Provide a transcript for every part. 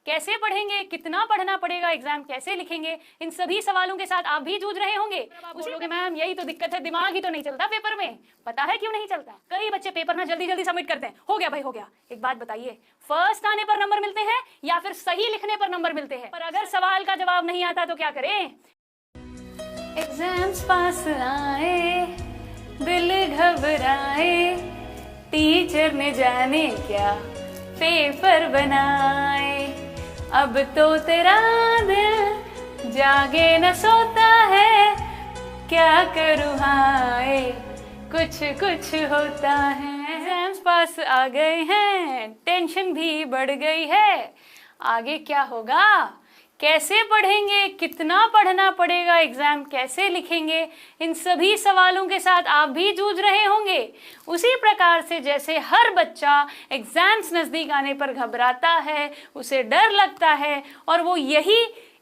कैसे पढ़ेंगे, कितना पढ़ना पड़ेगा, एग्जाम कैसे लिखेंगे, इन सभी सवालों के साथ आप भी जूझ रहे होंगे। आप बोलोगे मैम यही तो दिक्कत है, दिमाग ही तो नहीं चलता पेपर में। पता है क्यों नहीं चलता? कई बच्चे पेपर ना जल्दी जल्दी सबमिट करते हैं, हो गया भाई हो गया। एक बात बताइए, फर्स्ट आने पर नंबर मिलते हैं या फिर सही लिखने पर नंबर मिलते हैं? पर अगर सवाल का जवाब नहीं आता तो क्या करें? एग्जाम्स पास आए, दिल घबराए, टीचर ने जाने क्या पेपर बनाए। अब तो तेरा दिल जागे न सोता है, क्या करूँ हाय कुछ कुछ होता है। एग्जाम्स पास आ गए हैं, टेंशन भी बढ़ गई है। आगे क्या होगा, कैसे पढ़ेंगे, कितना पढ़ना पड़ेगा, एग्जाम कैसे लिखेंगे, इन सभी सवालों के साथ आप भी जूझ रहे होंगे। उसी प्रकार से जैसे हर बच्चा एग्जाम्स नज़दीक आने पर घबराता है, उसे डर लगता है और वो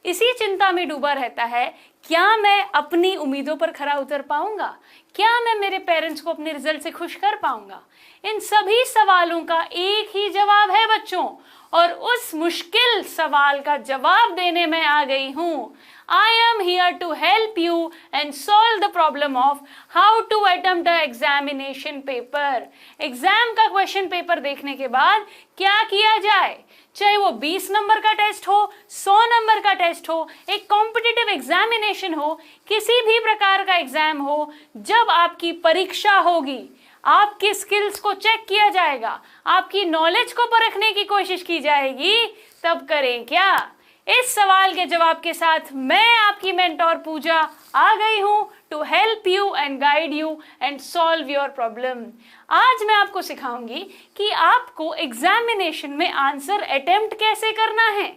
इसी चिंता में डूबा रहता है, क्या मैं अपनी उम्मीदों पर खरा उतर पाऊंगा, क्या मैं मेरे पेरेंट्स को अपने रिजल्ट से खुश कर पाऊंगा। इन सभी सवालों का एक ही जवाब है बच्चों, और उस मुश्किल सवाल का जवाब देने में आ गई हूँ। I am here to help you and solve the problem of how to attempt the examination paper. Exam का क्वेश्चन पेपर देखने के बाद क्या किया जाए, चाहे वो 20 नंबर का टेस्ट हो, 100 नंबर का टेस्ट हो, एक कॉम्पिटिटिव एग्जामिनेशन हो, किसी भी प्रकार का एग्जाम हो, जब आपकी परीक्षा होगी, आपकी स्किल्स को चेक किया जाएगा, आपकी नॉलेज को परखने की कोशिश की जाएगी, तब करें क्या? इस सवाल के जवाब के साथ मैं आपकी मेंटोर पूजा आ गई हूं to help you and guide you and solve your problem. आज मैं आपको सिखाऊंगी कि आपको एग्जामिनेशन में आंसर अटेम्प्ट कैसे करना है।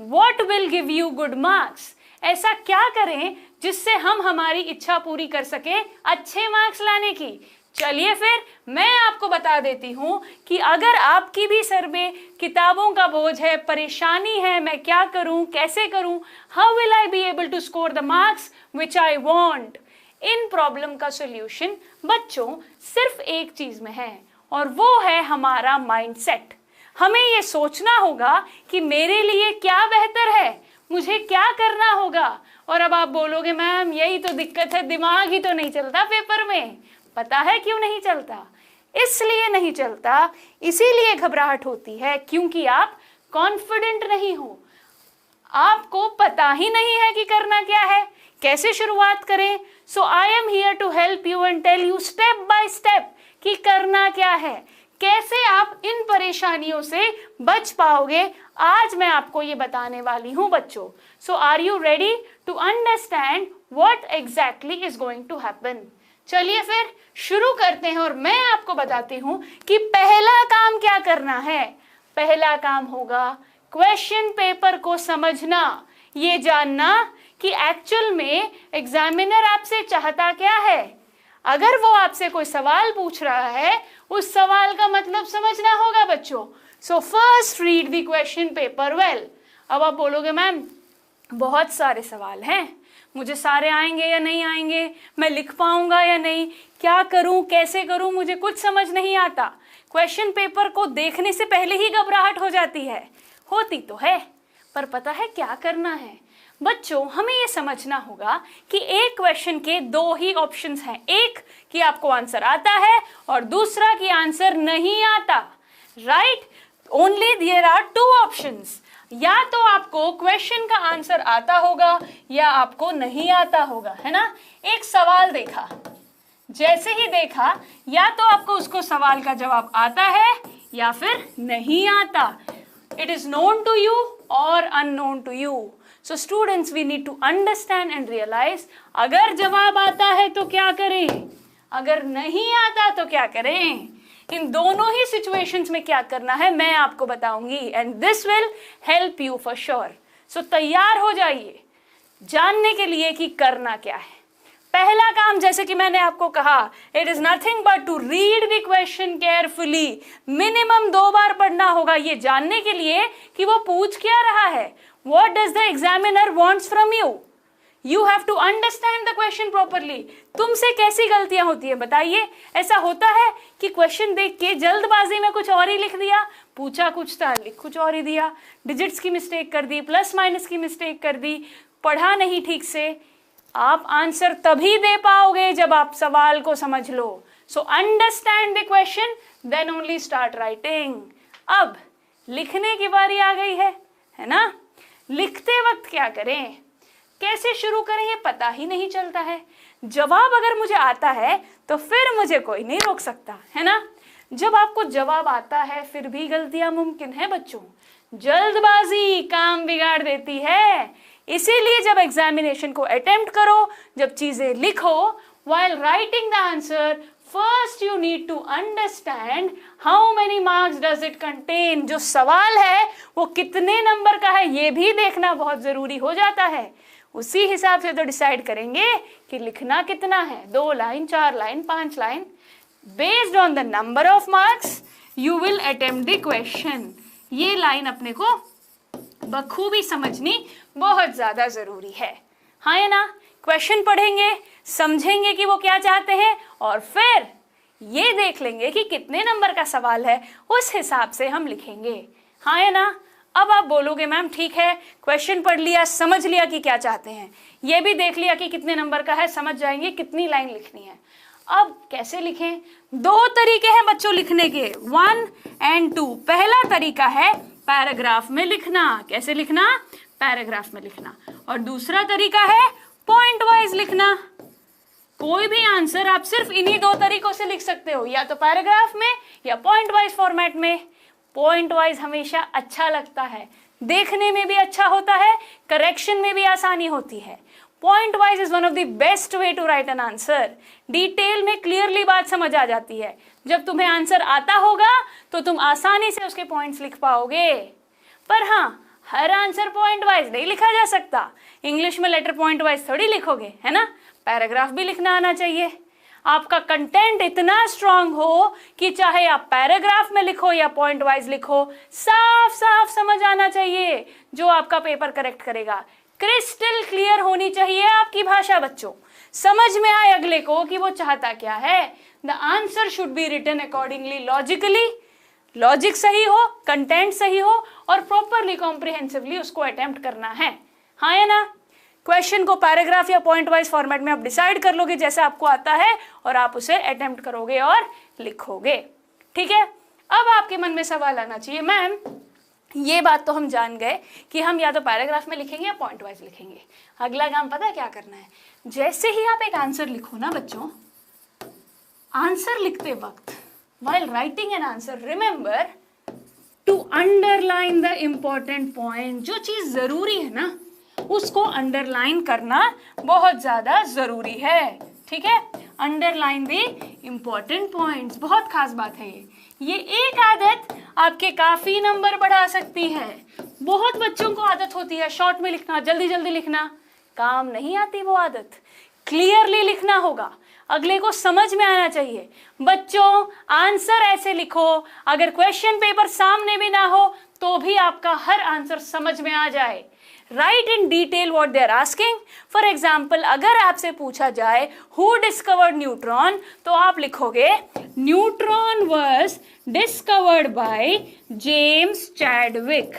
What will give you good marks, ऐसा क्या करें जिससे हम हमारी इच्छा पूरी कर सके अच्छे मार्क्स लाने की। चलिए फिर मैं आपको बता देती हूं कि अगर आपकी भी सर में किताबों का बोझ है, परेशानी है, मैं क्या करूं, कैसे करूं, how will I be able to score the marks which I want. इन प्रॉब्लम का सॉल्यूशन बच्चों सिर्फ एक चीज में है, और वो है हमारा माइंडसेट। हमें ये सोचना होगा कि मेरे लिए क्या बेहतर है, मुझे क्या करना होगा। और अब आप बोलोगे मैम यही तो दिक्कत है, दिमाग ही तो नहीं चलता पेपर में। पता है क्यों नहीं चलता? इसलिए नहीं चलता, इसीलिए घबराहट होती है क्योंकि आप कॉन्फिडेंट नहीं हो, आपको पता ही नहीं है कि करना क्या है, कैसे शुरुआत करें। So I am here to help you and tell you step by step कि करना क्या है, कैसे आप इन परेशानियों से बच पाओगे। आज मैं आपको ये बताने वाली हूं बच्चों। So are you ready to understand what exactly is going to happen. चलिए फिर शुरू करते हैं और मैं आपको बताती हूं कि पहला काम क्या करना है। पहला काम होगा क्वेश्चन पेपर को समझना, ये जानना कि एक्चुअल में एग्जामिनर आपसे चाहता क्या है। अगर वो आपसे कोई सवाल पूछ रहा है, उस सवाल का मतलब समझना होगा बच्चों। So first read the question paper well. अब आप बोलोगे मैम बहुत सारे सवाल हैं, मुझे सारे आएंगे या नहीं आएंगे, मैं लिख पाऊंगा या नहीं, क्या करूं, कैसे करूं, मुझे कुछ समझ नहीं आता। क्वेश्चन पेपर को देखने से पहले ही घबराहट हो जाती है, होती तो है, पर पता है क्या करना है बच्चों। हमें ये समझना होगा कि एक क्वेश्चन के दो ही ऑप्शंस हैं, एक कि आपको आंसर आता है और दूसरा कि आंसर नहीं आता। Right, only there are two options. या तो आपको क्वेश्चन का आंसर आता होगा या आपको नहीं आता होगा, है ना। एक सवाल देखा, जैसे ही देखा या तो आपको उसको सवाल का जवाब आता है या फिर नहीं आता। It is known to you और unknown to you. So students we need to understand and realise, अगर जवाब आता है तो क्या करें, अगर नहीं आता तो क्या करें। इन दोनों ही सिचुएशंस में क्या करना है मैं आपको बताऊंगी, and this will help you for sure. So तैयार हो जाइए जानने के लिए कि करना क्या है। पहला काम, जैसे कि मैंने आपको कहा, it is nothing but to read the question carefully. Minimum 2 बार पढ़ना होगा ये जानने के लिए कि वो पूछ क्या रहा है। What does the examiner wants from you, you have to understand the question properly. तुमसे कैसी गलतियां होती है बताइए? ऐसा होता है कि क्वेश्चन देख के जल्दबाजी में कुछ और ही लिख दिया, पूछा कुछ था लिख कुछ और ही दिया, डिजिट्स की मिस्टेक कर दी, प्लस माइनस की मिस्टेक कर दी, पढ़ा नहीं ठीक से। आप आंसर तभी दे पाओगे जब आप सवाल को समझ लो। So understand the question then only start writing. अब लिखने की बारी आ गई है ना? लिखते वक्त क्या करें, कैसे शुरू करें, ये पता ही नहीं चलता है। जवाब अगर मुझे आता है तो फिर मुझे कोई नहीं रोक सकता, है ना? जब आपको जवाब आता है फिर भी गलतियां मुमकिन है बच्चों। जल्दबाजी काम बिगाड़ देती है। इसीलिए जब एग्जामिनेशन को अटेम्प्ट करो, जब चीजें लिखो, while writing the answer, first you need to understand how many marks does it contain। जो सवाल है वो कितने नंबर का है ये भी देखना बहुत जरूरी हो जाता है। उसी हिसाब से तो डिसाइड करेंगे कि लिखना कितना है, 2 line, 4 line, 5 line. Based on the number of marks you will attempt the question. ये लाइन अपने को बखूबी समझनी बहुत ज्यादा जरूरी है, हाँ या ना? क्वेश्चन पढ़ेंगे, समझेंगे कि वो क्या चाहते हैं, और फिर ये देख लेंगे कि कितने नंबर का सवाल है, उस हिसाब से हम लिखेंगे, हाँ या ना? अब आप बोलोगे मैम ठीक है, क्वेश्चन पढ़ लिया, समझ लिया कि क्या चाहते हैं, ये भी देख लिया कि कितने नंबर का है, समझ जाएंगे कितनी लाइन लिखनी है। अब कैसे लिखें? 2 तरीके हैं बच्चों लिखने के, 1 और 2। पहला तरीका है पैराग्राफ में लिखना। कैसे लिखना? पैराग्राफ में लिखना। और दूसरा तरीका है पॉइंट वाइज लिखना। कोई भी आंसर आप सिर्फ इन्हीं 2 तरीकों से लिख सकते हो, या तो पैराग्राफ में या पॉइंट वाइज फॉर्मेट में। पॉइंट वाइज हमेशा अच्छा लगता है, देखने में भी अच्छा होता है, करेक्शन में भी आसानी होती है। Point wise is one of the best way to write an answer. Detail में क्लियरली बात समझ आ जाती है। जब तुम्हें आंसर आता होगा तो तुम आसानी से उसके पॉइंट्स लिख पाओगे। पर हाँ, हर आंसर पॉइंट वाइज नहीं लिखा जा सकता। इंग्लिश में लेटर पॉइंट वाइज थोड़ी लिखोगे, है ना? पैराग्राफ भी लिखना आना चाहिए। आपका कंटेंट इतना स्ट्रांग हो कि चाहे आप पैराग्राफ में लिखो या पॉइंट वाइज लिखो, साफ साफ समझ आना चाहिए जो आपका पेपर करेक्ट करेगा। क्रिस्टल क्लियर होनी चाहिए आपकी भाषा बच्चों, समझ में आए अगले को कि वो चाहता क्या है। The answer should be written accordingly, logically, logic सही हो, कंटेंट सही हो, और प्रॉपरली कॉम्प्रिहेंसिवली उसको अटेम्प्ट करना है, हाँ या ना? क्वेश्चन को पैराग्राफ या पॉइंट वाइज फॉर्मेट में आप डिसाइड कर लोगे जैसे आपको आता है, और आप उसे अटेम्प्ट करोगे और लिखोगे, ठीक है? अब आपके मन में सवाल आना चाहिए, मैम ये बात तो हम जान गए कि हम या तो पैराग्राफ में लिखेंगे या पॉइंट वाइज लिखेंगे। अगला काम पता है क्या करना है? जैसे ही आप एक आंसर लिखो ना बच्चों, आंसर लिखते वक्त while writing an answer remember to underline the important point। जो चीज जरूरी है ना उसको अंडरलाइन करना बहुत ज्यादा जरूरी है, ठीक है? अंडरलाइन द इंपॉर्टेंट पॉइंट्स, बहुत खास बात है ये एक आदत आपके काफी नंबर बढ़ा सकती है। बहुत बच्चों को आदत होती है शॉर्ट में लिखना, जल्दी जल्दी लिखना, काम नहीं आती वो आदत। क्लियरली लिखना होगा, अगले को समझ में आना चाहिए। बच्चों आंसर ऐसे लिखो, अगर क्वेश्चन पेपर सामने भी ना हो तो भी आपका हर आंसर समझ में आ जाए। Write in detail what they are asking. For example अगर आपसे पूछा जाए हु डिस्कवर्ड न्यूट्रॉन, तो आप लिखोगे neutron was discovered by James Chadwick.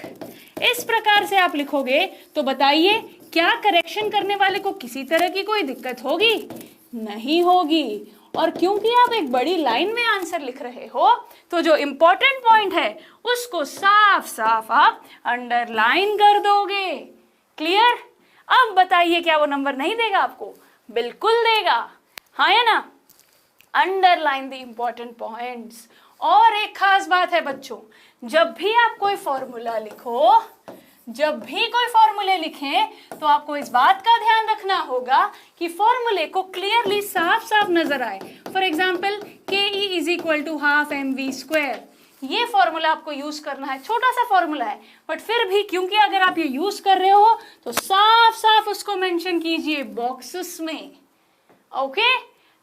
इस प्रकार से आप लिखोगे तो बताइए क्या करेक्शन करने वाले को किसी तरह की कोई दिक्कत होगी? नहीं होगी। और क्योंकि आप एक बड़ी लाइन में आंसर लिख रहे हो तो जो इंपॉर्टेंट पॉइंट है उसको साफ साफ आप अंडरलाइन कर दोगे। क्लियर? अब बताइए क्या वो नंबर नहीं देगा आपको? बिल्कुल देगा, हाँ या ना? Underline the important points. और एक खास बात है बच्चों, जब भी आप कोई फॉर्मूला लिखो, जब भी कोई फॉर्मूले लिखें तो आपको इस बात का ध्यान रखना होगा कि फॉर्मूले को क्लियरली साफ साफ नजर आए। For example KE is equal to half mv²। ये फॉर्मूला आपको यूज करना है, छोटा सा फॉर्मूला है बट फिर भी क्योंकि अगर आप ये यूज कर रहे हो तो साफ साफ उसको मेंशन कीजिए बॉक्सेस में, ओके?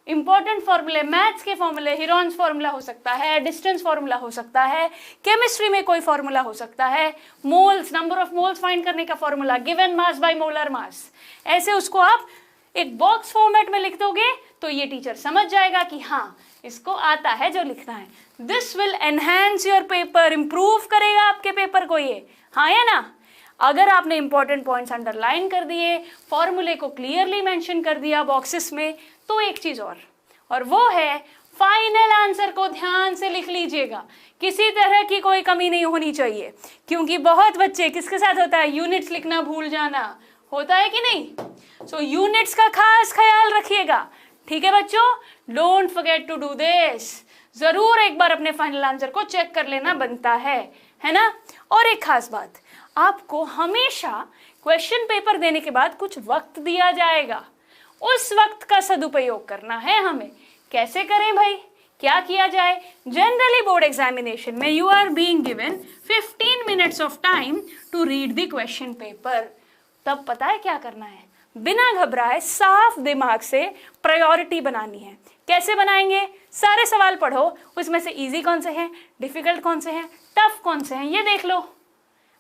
इंपॉर्टेंट फॉर्मूले, मैथ्स के फॉर्मूले, हिरॉन्स फॉर्मूला हो सकता है, डिस्टेंस फॉर्मूला हो सकता है, केमिस्ट्री में कोई फॉर्मूला हो सकता है, moles, number of moles find करने का formula, given mass by molar mass, ऐसे उसको आप एक बॉक्स फॉर्मेट में लिख दोगे तो ये टीचर समझ जाएगा कि हाँ इसको आता है जो लिखना है। This will enhance your paper, improve करेगा आपके पेपर को ये, हाँ या ना। अगर आपने इंपॉर्टेंट पॉइंट्स अंडरलाइन कर दिए, फॉर्मूले को क्लियरली मेंशन कर दिया बॉक्सेस में, तो एक चीज और वो है फाइनल आंसर को ध्यान से लिख लीजिएगा, किसी तरह की कोई कमी नहीं होनी चाहिए, क्योंकि बहुत बच्चे किसके साथ होता है, यूनिट्स लिखना भूल जाना, होता है कि नहीं। सो यूनिट्स का खास ख्याल रखिएगा, ठीक है बच्चों, don't forget to do this, जरूर एक बार अपने फाइनल आंसर को चेक कर लेना बनता है ना। और एक खास बात, आपको हमेशा क्वेश्चन पेपर देने के बाद कुछ वक्त दिया जाएगा, उस वक्त का सदुपयोग करना है हमें। कैसे करें भाई, क्या किया जाए, जनरली बोर्ड एग्जामिनेशन में you are being given 15 minutes of time to read the question paper. तब पता है क्या करना है, बिना घबराए साफ दिमाग से प्रायोरिटी बनानी है। कैसे बनाएंगे, सारे सवाल पढ़ो, उसमें से इजी कौन से हैं, डिफिकल्ट कौन से हैं, टफ कौन से हैं, ये देख लो।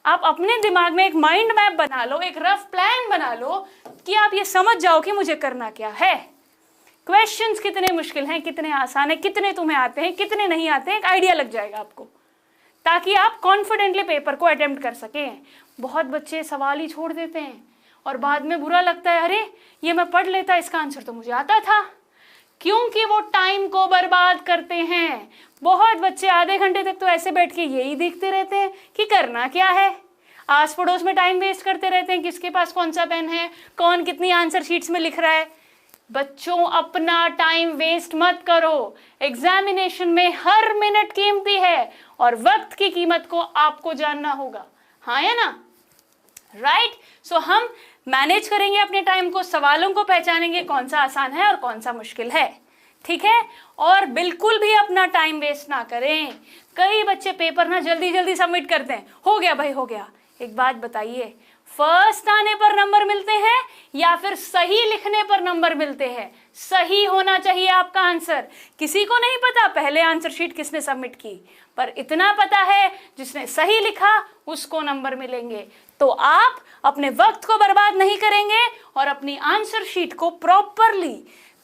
आप अपने दिमाग में एक माइंड मैप बना लो, एक रफ प्लान बना लो कि आप ये समझ जाओ कि मुझे करना क्या है, क्वेश्चंस कितने मुश्किल हैं, कितने आसान हैं, कितने तुम्हें आते हैं, कितने नहीं आते हैं, एक आइडिया लग जाएगा आपको, ताकि आप कॉन्फिडेंटली पेपर को अटेम्प्ट कर सकें। बहुत बच्चे सवाल ही छोड़ देते हैं और बाद में बुरा लगता है, अरे ये मैं पढ़ लेता, इसका आंसर तो मुझे आता था, क्योंकि वो टाइम को बर्बाद करते हैं। बहुत बच्चे आधे घंटे तक तो ऐसे बैठ के यही देखते रहते हैं कि करना क्या है, आस पड़ोस में टाइम वेस्ट करते रहते हैं, किसके पास कौन सा पेन है, कौन कितनी आंसर शीट्स में लिख रहा है। बच्चों अपना टाइम वेस्ट मत करो, एग्जामिनेशन में हर मिनट कीमती है और वक्त की कीमत को आपको जानना होगा, हाँ या ना, राइट। सो हम मैनेज करेंगे अपने टाइम को, सवालों को पहचानेंगे कौन सा आसान है और कौन सा मुश्किल है, ठीक है। और बिल्कुल भी अपना टाइम वेस्ट ना करें। कई बच्चे पेपर ना जल्दी जल्दी सबमिट करते हैं, हो गया भाई हो गया। एक बात बताइए, फर्स्ट आने पर नंबर मिलते हैं या फिर सही लिखने पर नंबर मिलते हैं? सही होना चाहिए आपका आंसर। किसी को नहीं पता पहले आंसर शीट किसने सबमिट की, पर इतना पता है जिसने सही लिखा उसको नंबर मिलेंगे। तो आप अपने वक्त को बर्बाद नहीं करेंगे और अपनी आंसर शीट को प्रॉपरली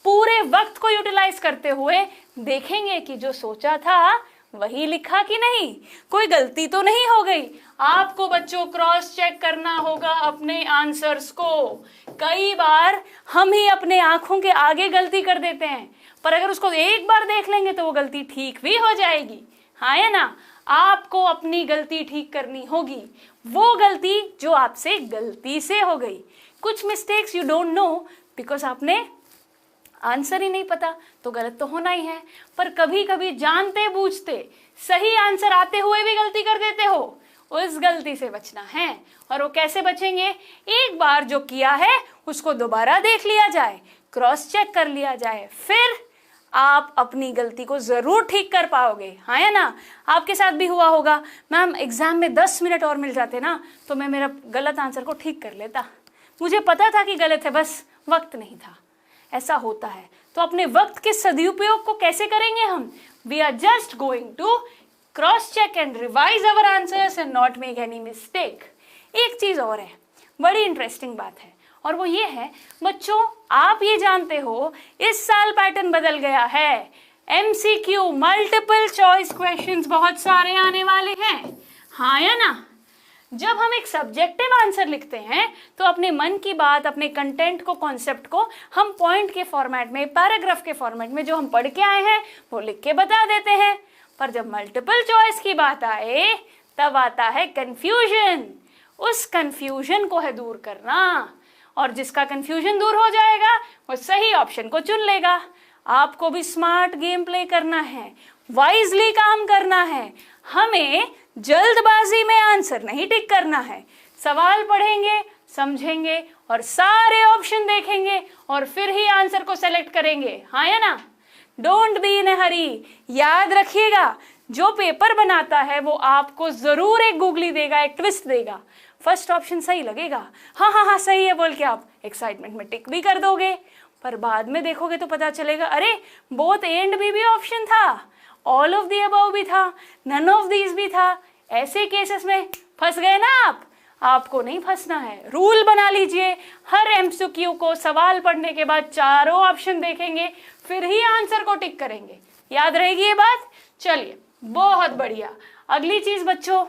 पूरे वक्त को यूटिलाइज करते हुए देखेंगे कि जो सोचा था वही लिखा कि नहीं, कोई गलती तो नहीं हो गई। आपको बच्चों क्रॉस चेक करना होगा अपने आंसर्स को। कई बार हम ही अपने आंखों के आगे गलती कर देते हैं, पर अगर उसको एक बार देख लेंगे तो वो गलती ठीक भी हो जाएगी, हाँ या ना। आपको अपनी गलती ठीक करनी होगी, वो गलती जो आपसे गलती से हो गई। कुछ mistakes you don't know because आपने आंसर ही नहीं पता, तो गलत तो होना ही है। पर कभी कभी जानते बूझते सही आंसर आते हुए भी गलती कर देते हो, उस गलती से बचना है। और वो कैसे बचेंगे, एक बार जो किया है उसको दोबारा देख लिया जाए, क्रॉस चेक कर लिया जाए, फिर आप अपनी गलती को जरूर ठीक कर पाओगे, हाँ या ना। आपके साथ भी हुआ होगा, मैम एग्जाम में 10 मिनट और मिल जाते ना तो मैं मेरा गलत आंसर को ठीक कर लेता, मुझे पता था कि गलत है, बस वक्त नहीं था। ऐसा होता है। तो अपने वक्त के सदुपयोग को कैसे करेंगे हम? We are just going to cross check and revise our answers and not make any mistake. एक चीज और है, बड़ी इंटरेस्टिंग बात है, और वो ये है बच्चों, आप ये जानते हो इस साल पैटर्न बदल गया है। एमसीक्यू मल्टीपल चॉइस क्वेश्चंस बहुत सारे आने वाले हैं, हाँ या ना। जब हम एक सब्जेक्टिव आंसर लिखते हैं तो अपने मन की बात, अपने कंटेंट को, कॉन्सेप्ट को हम पॉइंट के फॉर्मेट में, पैराग्राफ के फॉर्मेट में जो हम पढ़ के आए हैं वो लिख के बता देते हैं। पर जब मल्टीपल चॉइस की बात आए तब आता है कंफ्यूजन। उस कंफ्यूजन को है दूर करना, और जिसका कंफ्यूजन दूर हो जाएगा वो सही ऑप्शन को चुन लेगा। आपको भी स्मार्ट गेम प्ले करना है, वाइजली काम करना है। हमें जल्दबाजी में आंसर नहीं टिक करना है। सवाल पढ़ेंगे, समझेंगे और सारे ऑप्शन देखेंगे और फिर ही आंसर को सेलेक्ट करेंगे, हाँ या ना। डोंट बी इन अ हरी। याद रखिएगा, जो पेपर बनाता है वो आपको जरूर एक गूगली देगा, एक ट्विस्ट देगा। फर्स्ट ऑप्शन सही लगेगा, हाँ हाँ हाँ सही है बोल के आप एक्साइटमेंट में टिक भी कर दोगे, पर बाद में देखोगे तो पता चलेगा अरे बोथ एंड भी ऑप्शन था, ऑल ऑफ द अबव भी था, नन ऑफ दीज भी था। ऐसे केसेस में फंस गए ना आप। आपको नहीं फंसना है। रूल बना लीजिए, हर एमसीक्यू को सवाल पढ़ने के बाद चारों ऑप्शन देखेंगे, फिर ही आंसर को टिक करेंगे। याद रहेगी ये बात? चलिए, बहुत बढ़िया। अगली चीज बच्चों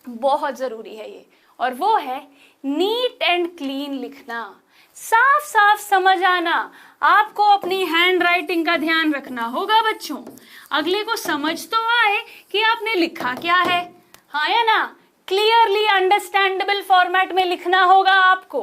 बहुत जरूरी है ये, और वो है नीट एंड क्लीन लिखना, साफ साफ समझ आना। आपको अपनी हैंड राइटिंग का ध्यान रखना होगा बच्चों। अगले को समझ तो आए कि आपने लिखा क्या है, हाँ या ना? क्लियरली अंडरस्टैंडेबल फॉर्मेट में लिखना होगा आपको।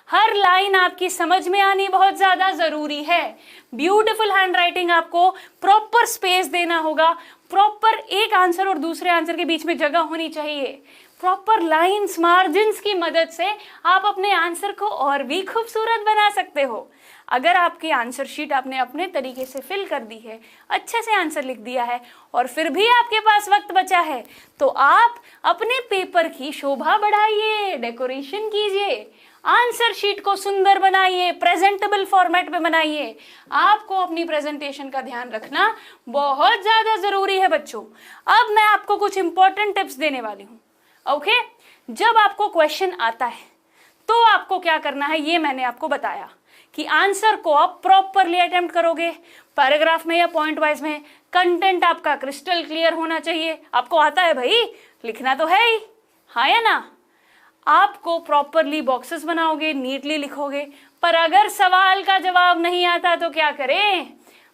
हर लाइन आपकी समझ में आनी बहुत ज्यादा जरूरी है। ब्यूटीफुल हैंडराइटिंग, आपको प्रॉपर स्पेस देना होगा, प्रॉपर एक आंसर और दूसरे आंसर के बीच में जगह होनी चाहिए। प्रॉपर लाइंस, मार्जिन्स की मदद से आप अपने आंसर को और भी खूबसूरत बना सकते हो। अगर आपकी आंसर शीट आपने अपने तरीके से फिल कर दी है, अच्छे से आंसर लिख दिया है, और फिर भी आपके पास वक्त बचा है, तो आप अपने पेपर की शोभा बढ़ाइए, डेकोरेशन कीजिए, आंसर शीट को सुंदर बनाइए, प्रेजेंटेबल फॉर्मेट में बनाइए। आपको अपनी प्रेजेंटेशन का ध्यान रखना बहुत ज्यादा जरूरी है बच्चों। अब मैं आपको कुछ इंपॉर्टेंट टिप्स देने वाली हूँ। ओके, जब आपको क्वेश्चन आता है तो आपको क्या करना है, ये मैंने आपको बताया कि आंसर को आप प्रॉपरली अटेम्प्ट करोगे, पैराग्राफ में या पॉइंट वाइज में। कंटेंट आपका क्रिस्टल क्लियर होना चाहिए। आपको आता है भाई, लिखना तो है ही, हाँ या ना? आपको प्रॉपरली बॉक्सेस बनाओगे, नीटली लिखोगे। पर अगर सवाल का जवाब नहीं आता तो क्या करें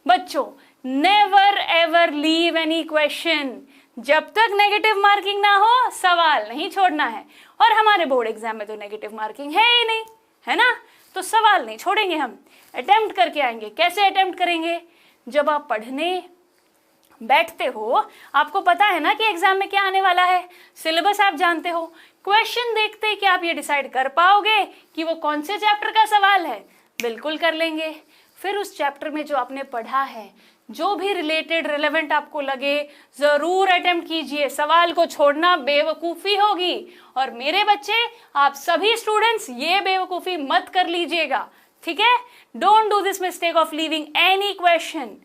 बच्चों? Never ever leave any question. जब तक नेगेटिव मार्किंग ना हो, सवाल नहीं छोड़ना है। और हमारे बोर्ड एग्जाम में तो नेगेटिव मार्किंग है ही नहीं, है ना? तो सवाल नहीं छोड़ेंगे, हम अटेम्प्ट करके आएंगे। कैसे अटेम्प्ट करेंगे? जब आप पढ़ने बैठते हो, आपको पता है ना कि एग्जाम में क्या आने वाला है, सिलेबस आप जानते हो। क्वेश्चन देखते ही क्या आप ये डिसाइड कर पाओगे कि वो कौन से चैप्टर का सवाल है? बिल्कुल कर लेंगे। फिर उस चैप्टर में जो आपने पढ़ा है, जो भी रिलेटेड रिलेवेंट आपको लगे, जरूर अटेम्प्ट कीजिए। सवाल को छोड़ना बेवकूफी होगी। और मेरे बच्चे, आप सभी स्टूडेंट्स ये बेवकूफी मत कर लीजिएगा, ठीक है? Don't do this mistake of leaving any question.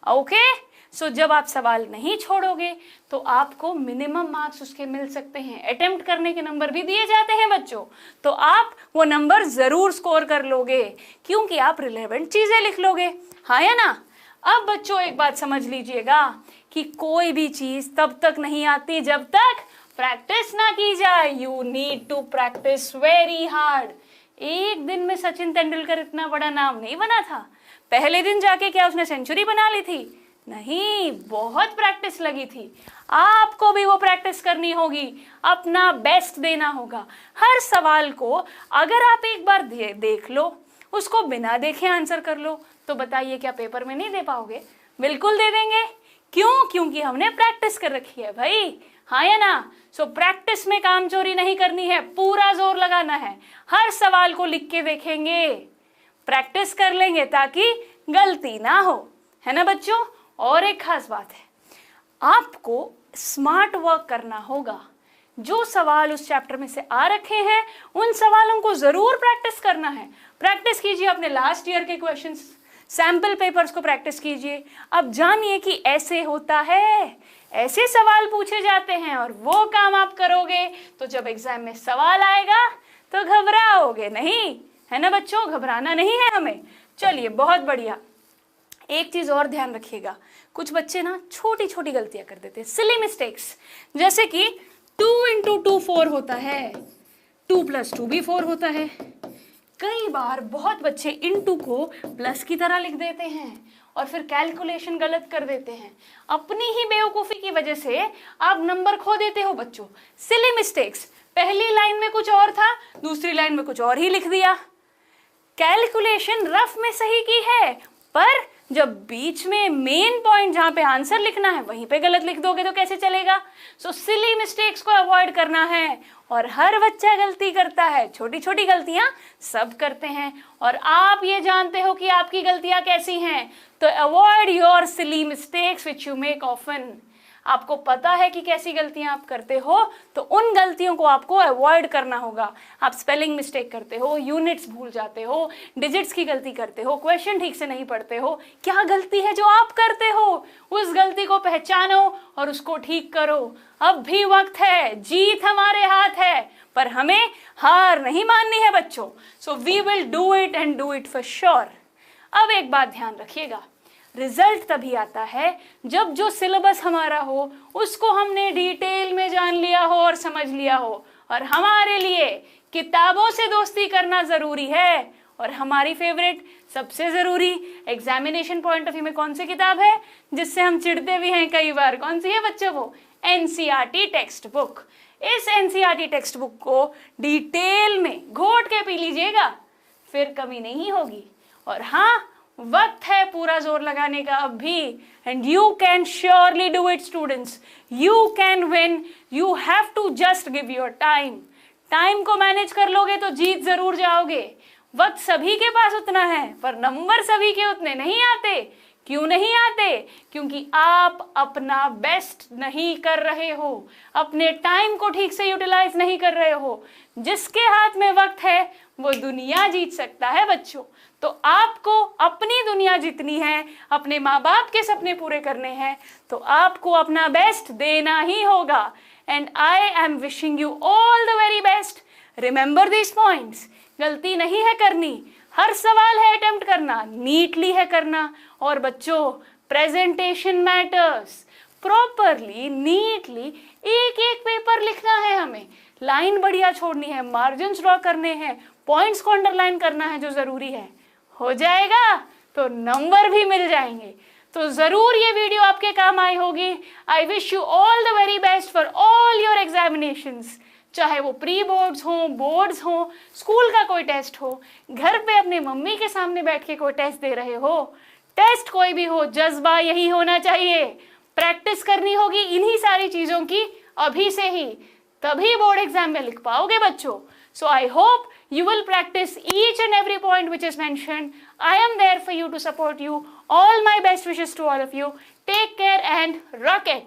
Okay, so जब आप सवाल नहीं छोड़ोगे तो आपको मिनिमम मार्क्स उसके मिल सकते हैं। अटेम्प्ट करने के नंबर भी दिए जाते हैं बच्चों, तो आप वो नंबर जरूर स्कोर कर लोगे, क्योंकि आप रिलेवेंट चीजें लिख लोगे, हाँ या ना? अब बच्चों एक बात समझ लीजिएगा कि कोई भी चीज तब तक नहीं आती जब तक प्रैक्टिस ना की जाए। You need to practice very hard. एक दिन में सचिन तेंदुलकर इतना बड़ा नाम नहीं बना था। पहले दिन जाके क्या उसने सेंचुरी बना ली थी? नहीं, बहुत प्रैक्टिस लगी थी। आपको भी वो प्रैक्टिस करनी होगी, अपना बेस्ट देना होगा। हर सवाल को अगर आप एक बार देख लो, उसको बिना देखे आंसर कर लो, तो बताइए क्या पेपर में नहीं दे पाओगे? बिल्कुल दे देंगे। क्यों? क्योंकि हमने प्रैक्टिस कर रखी है भाई, हाँ या ना? सो प्रैक्टिस में काम चोरी नहीं करनी है, पूरा जोर लगाना है। हर सवाल को लिख के देखेंगे, प्रैक्टिस कर लेंगे ताकि गलती ना हो, है ना बच्चों? और एक खास बात है, आपको स्मार्ट वर्क करना होगा। जो सवाल उस चैप्टर में से आ रखे हैं, उन सवालों को जरूर प्रैक्टिस करना है। प्रैक्टिस कीजिए अपने लास्ट ईयर के क्वेश्चंस, सैंपल पेपर्स को प्रैक्टिस कीजिए। अब जानिए कि ऐसे होता है, ऐसे सवाल पूछे जाते हैं, और वो काम आप करोगे तो जब एग्जाम में सवाल आएगा तो घबराओगे नहीं, है ना बच्चों? घबराना नहीं है हमें। चलिए, बहुत बढ़िया। एक चीज और ध्यान रखिएगा, कुछ बच्चे ना छोटी छोटी गलतियां कर देते हैं, सिली मिस्टेक्स। जैसे कि 2 × 2 4 होता है, 2 + 2 भी 4 होता है। कई बार बहुत बच्चे इनटू को प्लस की तरह लिख देते हैं और फिर कैलकुलेशन गलत कर देते हैं। अपनी ही बेवकूफी की वजह से आप नंबर खो देते हो बच्चों। सिली मिस्टेक्स, पहली लाइन में कुछ और था, दूसरी लाइन में कुछ और ही लिख दिया। कैलकुलेशन रफ में सही की है, पर जब बीच में मेन पॉइंट जहां पे आंसर लिखना है वहीं पे गलत लिख दोगे तो कैसे चलेगा? सो सिली मिस्टेक्स को अवॉइड करना है। और हर बच्चा गलती करता है, छोटी छोटी गलतियां सब करते हैं, और आप ये जानते हो कि आपकी गलतियां कैसी हैं। तो avoid your silly mistakes which you make often. आपको पता है कि कैसी गलतियां आप करते हो, तो उन गलतियों को आपको अवॉइड करना होगा। आप स्पेलिंग मिस्टेक करते हो, यूनिट्स भूल जाते हो, डिजिट्स की गलती करते हो, क्वेश्चन ठीक से नहीं पढ़ते हो, क्या गलती है जो आप करते हो, उस गलती को पहचानो और उसको ठीक करो। अब भी वक्त है, जीत हमारे हाथ है, पर हमें हार नहीं माननी है बच्चों। So we will do it and do it for sure. अब एक बात ध्यान रखिएगा, रिजल्ट तभी आता है जब जो सिलेबस हमारा हो उसको हमने डिटेल में जान लिया हो और समझ लिया हो। और हमारे लिए किताबों से दोस्ती करना जरूरी है, और हमारी फेवरेट सबसे जरूरी एग्जामिनेशन पॉइंट ऑफ व्यू में कौन सी किताब है जिससे हम चिढ़ते भी हैं कई बार, कौन सी है बच्चों? वो एनसीईआरटी टेक्स्ट बुक। इस एनसीईआरटी टेक्स्ट बुक को डिटेल में घोट के पी लीजिएगा, फिर कमी नहीं होगी। और हाँ, वक्त है पूरा जोर लगाने का अब भी, and you can surely do it students, you can win, you have to just give your time. Time को मैनेज कर लोगे तो जीत जरूर जाओगे। वक्त सभी के पास उतना है, पर नंबर सभी के उतने नहीं आते। क्यों नहीं आते? क्योंकि आप अपना बेस्ट नहीं कर रहे हो, अपने टाइम को ठीक से यूटिलाइज नहीं कर रहे हो। जिसके हाथ में वक्त है वो दुनिया जीत सकता है बच्चों। तो आपको अपनी दुनिया जीतनी है, अपने माँ बाप के सपने पूरे करने हैं, तो आपको अपना बेस्ट देना ही होगा। And I am wishing you all the very best. Remember this points, गलती नहीं है करनी, हर सवाल है अटेम्प्ट करना, नीटली है करना। और बच्चों, प्रेजेंटेशन मैटर्स, प्रॉपरली नीटली एक एक पेपर लिखना है हमें, लाइन बढ़िया छोड़नी है, मार्जिन ड्रॉ करने हैं, पॉइंट्स को अंडरलाइन करना है जो जरूरी है। हो जाएगा तो नंबर भी मिल जाएंगे। तो जरूर ये वीडियो आपके काम आई होगी। I wish you all the very best for all your examinations, चाहे वो प्री बोर्ड्स हो, बोर्ड्स हो, स्कूल का कोई टेस्ट हो, घर पे अपने मम्मी के सामने बैठ के कोई टेस्ट दे रहे हो, टेस्ट कोई भी हो, जज्बा यही होना चाहिए। प्रैक्टिस करनी होगी इन्हीं सारी चीजों की अभी से ही, तभी बोर्ड एग्जाम में लिख पाओगे बच्चों। So I hope you will practice each and every point which is mentioned. I am there for you to support you. All my best wishes to all of you. Take care and rock it.